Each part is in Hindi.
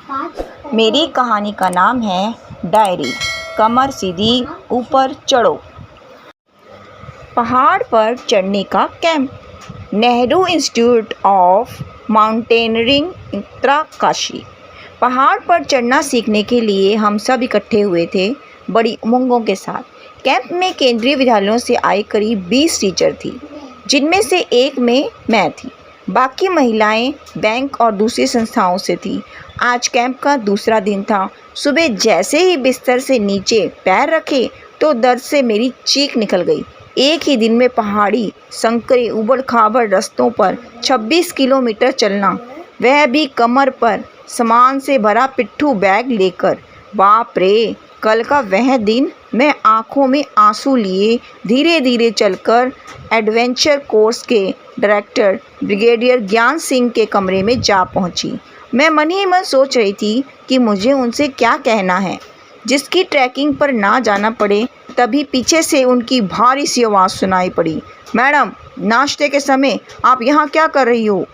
मेरी कहानी का नाम है डायरी। कमर सीधी ऊपर चढ़ो। पहाड़ पर चढ़ने का camp. Nehru institute of mountaineering Uttarkashi. पहाड़ पर चढ़ना सीखने के लिए हम सब इकट्ठे हुए थे बड़ी उमंगों के साथ। कैंप में केंद्रीय विद्यालयों से आई करीब 20 टीचर थी, जिनमें से एक में मैं थी। बाकी महिलाएं बैंक और दूसरी संस्थाओं से थी। आज कैंप का दूसरा दिन था। सुबह जैसे ही बिस्तर से नीचे पैर रखे तो दर्द से मेरी चीख निकल गई। एक ही दिन में पहाड़ी संकरे उबड़ खाबड़ रास्तों पर 26 किलोमीटर चलना, वह भी कमर पर सामान से भरा पिट्ठू बैग लेकर। बाप रे, कल का वह दिन। मैं आंखों में आंसू लिए धीरे धीरे चलकर एडवेंचर कोर्स के डायरेक्टर ब्रिगेडियर ज्ञान सिंह के कमरे में जा पहुंची। मैं मन ही मन सोच रही थी कि मुझे उनसे क्या कहना है जिसकी ट्रैकिंग पर ना जाना पड़े। तभी पीछे से उनकी भारी सी आवाज़ सुनाई पड़ी। मैडम, नाश्ते के समय आप यहाँ क्या कर रही हो?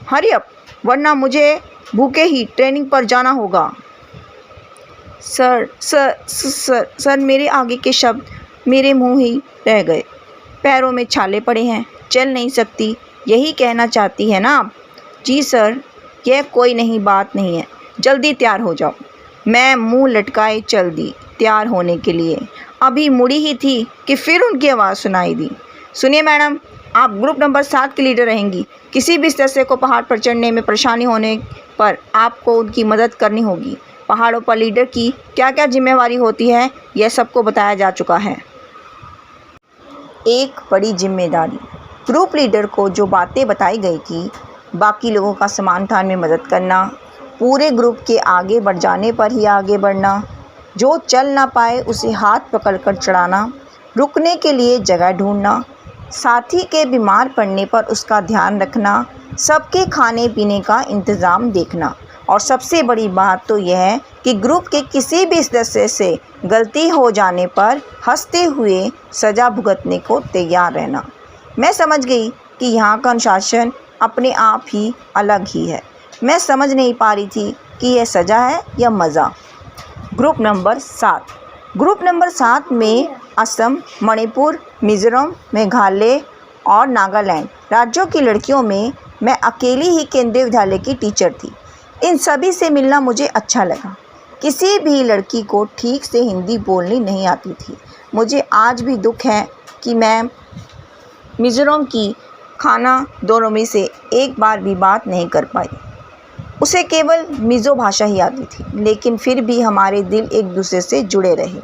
हरी अप, वरना मुझे भूखे ही ट्रेनिंग पर जाना होगा। सर, मेरे आगे के शब्द मेरे मुंह ही रह गए। पैरों में छाले पड़े हैं, चल नहीं सकती, यही कहना चाहती है ना आप? जी सर, यह कोई नई बात नहीं है, जल्दी तैयार हो जाओ। मैं मुंह लटकाए चल दी तैयार होने के लिए। अभी मुड़ी ही थी कि फिर उनकी आवाज़ सुनाई दी। सुनिए मैडम, आप ग्रुप नंबर 7 की लीडर रहेंगी। किसी भी सदस्य को पहाड़ पर चढ़ने में परेशानी होने पर आपको उनकी मदद करनी होगी। पहाड़ों पर लीडर की क्या क्या जिम्मेवारी होती है, यह सबको बताया जा चुका है। एक बड़ी जिम्मेदारी। ग्रुप लीडर को जो बातें बताई गई थी, बाकी लोगों का सामान उठाने में मदद करना, पूरे ग्रुप के आगे बढ़ जाने पर ही आगे बढ़ना, जो चल ना पाए उसे हाथ पकड़कर चढ़ाना, रुकने के लिए जगह ढूंढना, साथी के बीमार पड़ने पर उसका ध्यान रखना, सबके खाने पीने का इंतज़ाम देखना, और सबसे बड़ी बात तो यह है कि ग्रुप के किसी भी सदस्य से गलती हो जाने पर हंसते हुए सज़ा भुगतने को तैयार रहना। मैं समझ गई कि यहाँ का अनुशासन अपने आप ही अलग ही है। मैं समझ नहीं पा रही थी कि यह सज़ा है या मज़ा। Group number 7। ग्रुप नंबर 7 में असम, मणिपुर, मिज़ोरम, मेघालय और नागालैंड राज्यों की लड़कियों में मैं अकेली ही केंद्रीय विद्यालय की टीचर थी। इन सभी से मिलना मुझे अच्छा लगा। किसी भी लड़की को ठीक से हिंदी बोलनी नहीं आती थी। मुझे आज भी दुख है कि मैं मिज़ोरम की खाना दोनों में से एक बार भी बात नहीं कर पाई। उसे केवल मिज़ो भाषा ही आती थी, लेकिन फिर भी हमारे दिल एक दूसरे से जुड़े रहे।